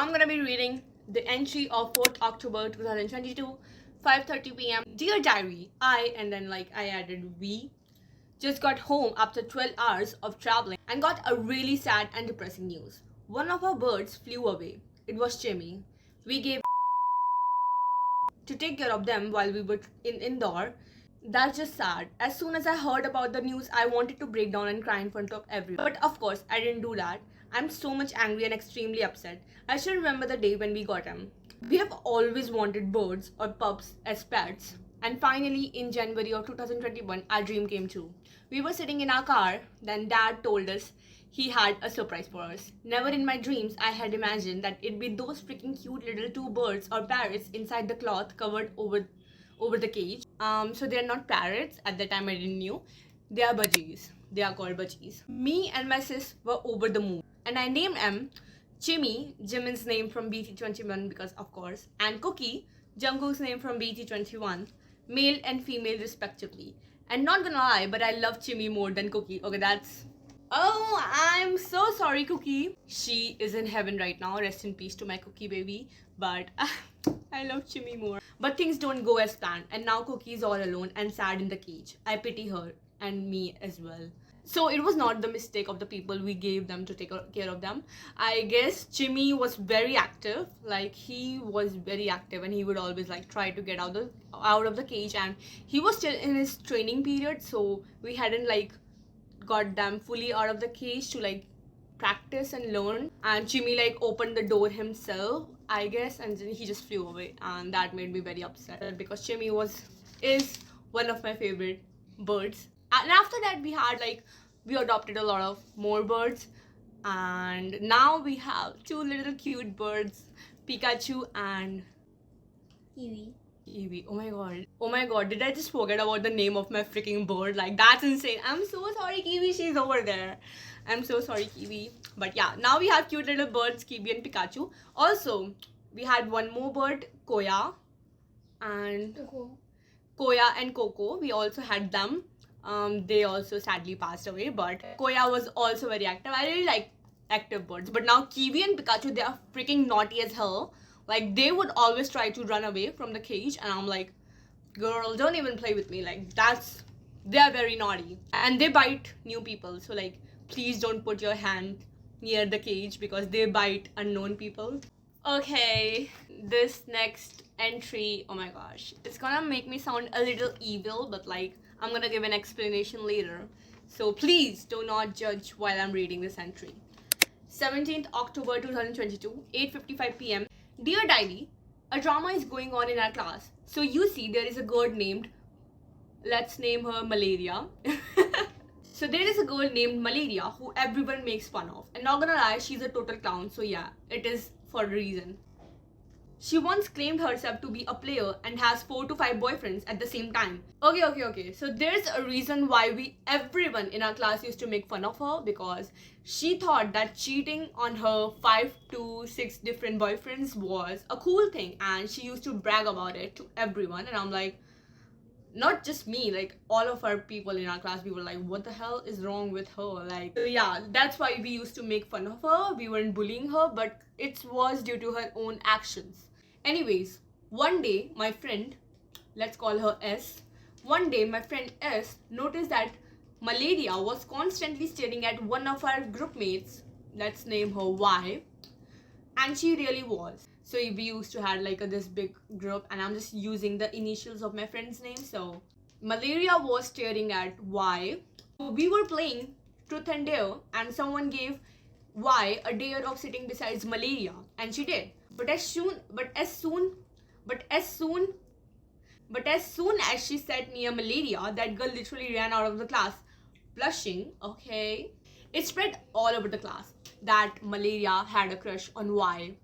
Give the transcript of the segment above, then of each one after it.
I'm gonna be reading the entry of 4th October 2022, 5:30 p.m. Dear Diary, and then I added we, just got home after 12 hours of traveling and got a really sad and depressing news. One of our birds flew away. It was Jimmy. We gave to take care of them while we were indoor. That's just sad. As soon as I heard about the news, I wanted to break down and cry in front of everyone. But of course, I didn't do that. I'm so much angry and extremely upset. I still remember the day when we got him. We have always wanted birds or pups as pets. And finally, in January of 2021, our dream came true. We were sitting in our car, then Dad told us he had a surprise for us. Never in my dreams I had imagined that it'd be those freaking cute little two birds or parrots inside the cloth covered over the cage. So they're not parrots. At the time I didn't knew. They are budgies. They are called budgies. Me and my sis were over the moon. And I named them Jimmy, Jimin's name from BT21 because of course, and Cookie, Jungkook's name from BT21, male and female respectively. And not gonna lie, but I love Jimmy more than Cookie. Okay, that's... Oh, I'm so sorry, Cookie. She is in heaven right now. Rest in peace to my Cookie baby. But I love Jimmy more. But things don't go as planned. And now Cookie is all alone and sad in the cage. I pity her and me as well. So it was not the mistake of the people we gave them to take care of them. I guess Jimmy was very active. He was very active and he would always try to get out of the cage, and he was still in his training period, so we hadn't got them fully out of the cage to practice and learn. And Jimmy opened the door himself, I guess, and then he just flew away, and that made me very upset because Jimmy is one of my favorite birds. And after that we adopted a lot of more birds, and now we have two little cute birds, Pikachu and Kiwi. Oh my god, did I just forget about the name of my freaking bird? That's insane. I'm so sorry, Kiwi, she's over there. I'm so sorry, Kiwi. But yeah, now we have cute little birds, Kiwi and Pikachu. Also, we had one more bird, Koya and Coco. We also had them. They also sadly passed away, but Koya was also very active. I really like active birds. But now Kiwi and Pikachu, they are freaking naughty as hell. They would always try to run away from the cage, and I'm like, girl, don't even play with me. They are very naughty. And they bite new people. So please don't put your hand near the cage because they bite unknown people. Okay, this next entry, oh my gosh, it's gonna make me sound a little evil, but I'm gonna give an explanation later. So please do not judge while I'm reading this entry. 17th October 2022, 8:55 p.m. Dear Diary, a drama is going on in our class. So you see there is a girl named, let's name her Malaria. So there is a girl named Malaria who everyone makes fun of. And not gonna lie, she's a total clown. So yeah, it is for a reason. She once claimed herself to be a player and has 4 to 5 boyfriends at the same time. Okay. So there's a reason why everyone in our class used to make fun of her, because she thought that cheating on her 5 to 6 different boyfriends was a cool thing, and she used to brag about it to everyone. And I'm like, not just me, all of our people in our class, we were like, what the hell is wrong with her? So yeah, that's why we used to make fun of her. We weren't bullying her, but it was due to her own actions. Anyways, one day my friend, let's call her S, noticed that Malaria was constantly staring at one of our group mates, let's name her Y, and she really was. So we used to have this big group, and I'm just using the initials of my friend's name. So Malaria was staring at Y. We were playing Truth and Dare, and someone gave Y a dare of sitting beside Malaria, and she did. But as soon as she sat near Malaria, that girl literally ran out of the class, blushing. Okay, it spread all over the class that Malaria had a crush on Y,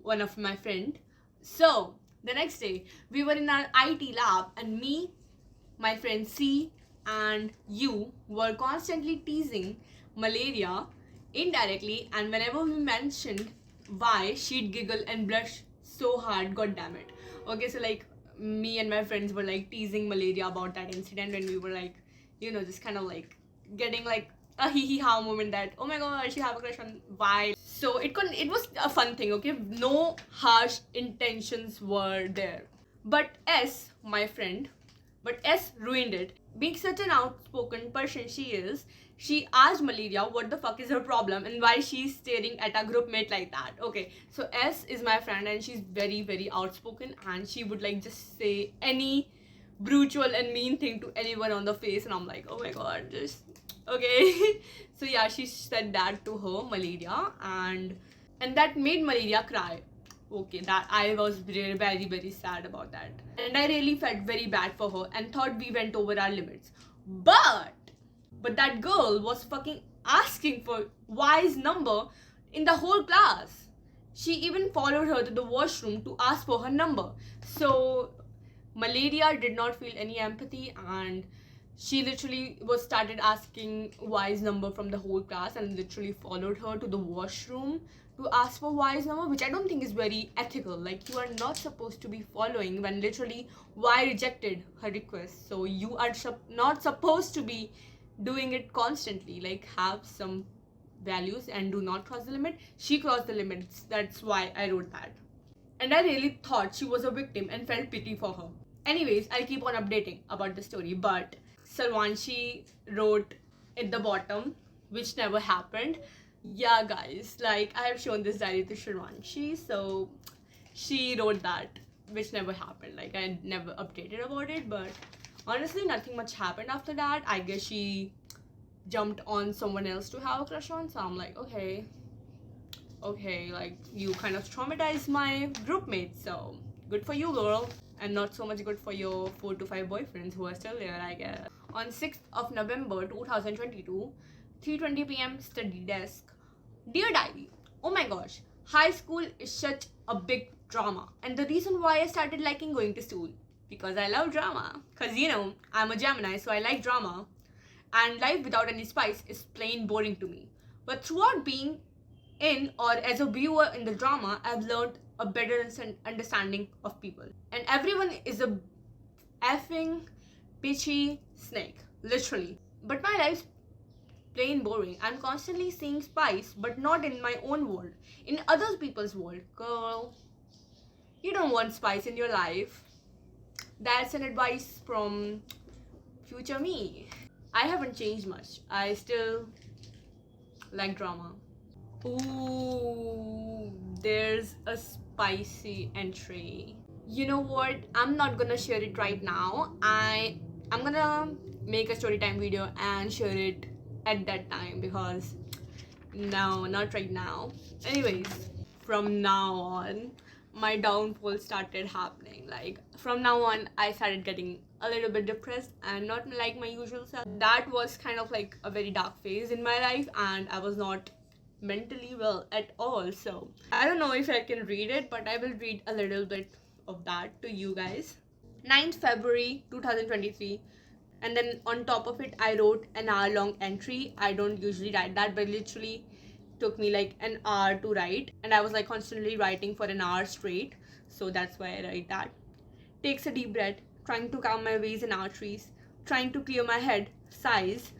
one of my friend. So the next day, we were in our IT lab, and me, my friend C, and you were constantly teasing Malaria indirectly, and whenever we mentioned why, she'd giggle and blush so hard, god damn it. Okay, so me and my friends were teasing Malaria about that incident, and we were just kind of getting a hee hee ha moment that, oh my god, she have a crush on why. So it was a fun thing, okay? No harsh intentions were there. But my friend, but S ruined it. Being such an outspoken person she asked Malaria what the fuck is her problem and why she's staring at a group mate like that. Okay, so S is my friend and she's very, very outspoken and she would like just say any brutal and mean thing to anyone on the face, and I'm like, oh my god, just okay. So yeah, she said that to her, Malaria, and that made Malaria cry. Okay, that I was very, very, very sad about that. And I really felt very bad for her and thought we went over our limits. But that girl was fucking asking for Y's number in the whole class. She even followed her to the washroom to ask for her number. So Malaria did not feel any empathy, and she literally was started asking Y's number from the whole class and literally followed her to the washroom to ask for Y's number, which I don't think is very ethical. Like, you are not supposed to be following when literally Y rejected her request. So you are not supposed to be doing it constantly. Like, have some values and do not cross the limit. She crossed the limits. That's why I wrote that. And I really thought she was a victim and felt pity for her. Anyways, I'll keep on updating about the story, but Sarvanshi wrote at the bottom, which never happened. Yeah, guys, like, I have shown this diary to Sarvanshi, so she wrote that, which never happened. Like, I never updated about it, but honestly, nothing much happened after that. I guess she jumped on someone else to have a crush on, so I'm like, okay, like, you kind of traumatized my group mates, so good for you, girl. And not so much good for your 4 to 5 boyfriends who are still there, I guess. On 6th of November 2022, 3:20 p.m. study desk. Dear Diary, oh my gosh, high school is such a big drama. And the reason why I started liking going to school, because I love drama. Because, you know, I'm a Gemini, so I like drama. And life without any spice is plain boring to me. But throughout being in or as a viewer in the drama, I've learned a better understanding of people. And everyone is a effing bitchy snake, literally. But my life's plain boring. I'm constantly seeing spice, but not in my own world, in other people's world. Girl, you don't want spice in your life. That's an advice from future me. I haven't changed much. I still like drama. Ooh, there's a spicy entry. You know what? I'm not gonna share it right now. I'm gonna make a story time video and share it at that time, because no, not right now. Anyways, from now on, my downfall started happening. Like, from now on, I started getting a little bit depressed and not like my usual self. That was kind of like a very dark phase in my life, and I was not mentally well at all. So I don't know if I can read it, but I will read a little bit of that to you guys. 9th February 2023, and then on top of it I wrote an hour long entry. I don't usually write that, but literally took me like an hour to write, and I was like constantly writing for an hour straight, so that's why I write that. Takes a deep breath, trying to calm my veins and arteries, trying to clear my head, sighs.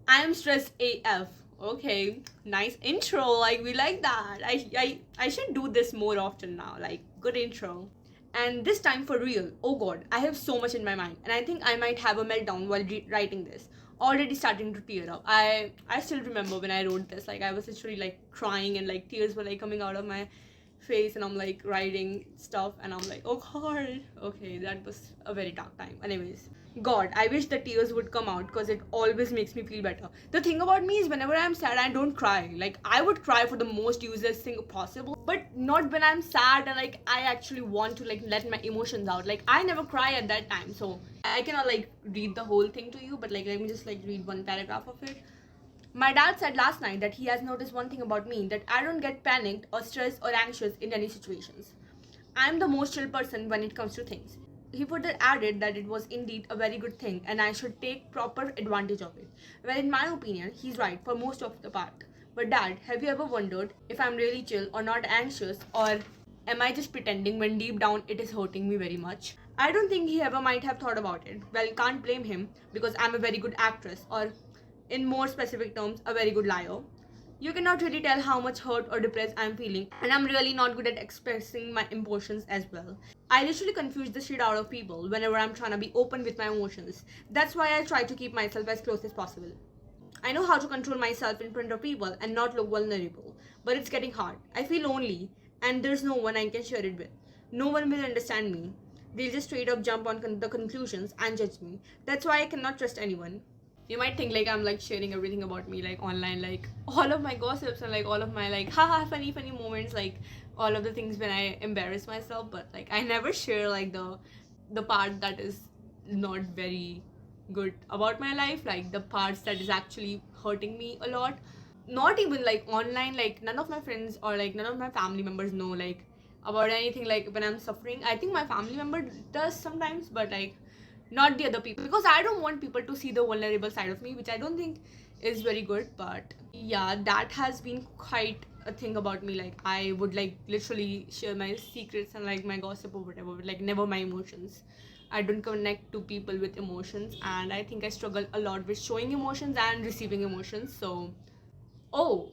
I am stressed AF. Okay, nice intro. Like, we like that. I should do this more often now. Like, good intro. And this time for real. Oh god, I have so much in my mind, and I think I might have a meltdown while writing this. Already starting to tear up. I still remember when I wrote this. Like, I was literally like crying, and like tears were like coming out of my face, and I'm like writing stuff, and I'm like, oh god. Okay, that was a very dark time. Anyways, god, I wish the tears would come out, because it always makes me feel better. The thing about me is, whenever I'm sad, I don't cry. Like, I would cry for the most useless thing possible, but not when I'm sad and like I actually want to like let my emotions out. Like, I never cry at that time, so I cannot like read the whole thing to you, but like, let me just like read one paragraph of it. My dad said last night that he has noticed one thing about me, that I don't get panicked or stressed or anxious in any situations. I am the most chill person when it comes to things. He further added that it was indeed a very good thing and I should take proper advantage of it. Well, in my opinion, he's right for most of the part. But Dad, have you ever wondered if I'm really chill or not anxious, or am I just pretending when deep down it is hurting me very much? I don't think he ever might have thought about it. Well, can't blame him, because I'm a very good actress, or in more specific terms, a very good liar. You cannot really tell how much hurt or depressed I'm feeling, and I'm really not good at expressing my emotions as well. I literally confuse the shit out of people whenever I'm trying to be open with my emotions. That's why I try to keep myself as close as possible. I know how to control myself in front of people and not look vulnerable, but it's getting hard. I feel lonely, and there's no one I can share it with. No one will understand me. They'll just straight up jump on the conclusions and judge me. That's why I cannot trust anyone. You might think like I'm like sharing everything about me like online, like all of my gossips and like all of my like haha funny moments, like all of the things when I embarrass myself, but like I never share like the part that is not very good about my life, like the parts that is actually hurting me a lot. Not even like online, like none of my friends or like none of my family members know like about anything like when I'm suffering. I think my family member does sometimes, but like not the other people, because I don't want people to see the vulnerable side of me, which I don't think is very good. But yeah, that has been quite a thing about me. Like I would like literally share my secrets and like my gossip or whatever, but like never my emotions. I don't connect to people with emotions, and I think I struggle a lot with showing emotions and receiving emotions. So oh,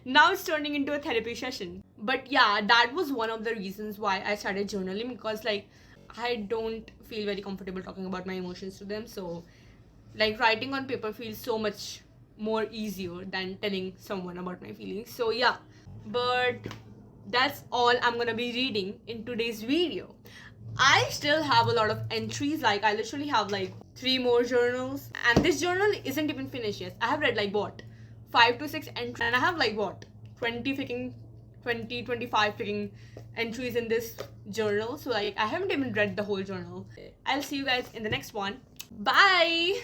now it's turning into a therapy session. But yeah, that was one of the reasons why I started journaling, because like I don't feel very comfortable talking about my emotions to them. So like writing on paper feels so much more easier than telling someone about my feelings. So yeah, but that's all I'm gonna be reading in today's video. I still have a lot of entries. Like I literally have like 3 more journals, and this journal isn't even finished yet. I have read like what 5 to 6 entries, and I have like what 25 freaking entries in this journal. So like I haven't even read the whole journal. I'll see you guys in the next one. Bye.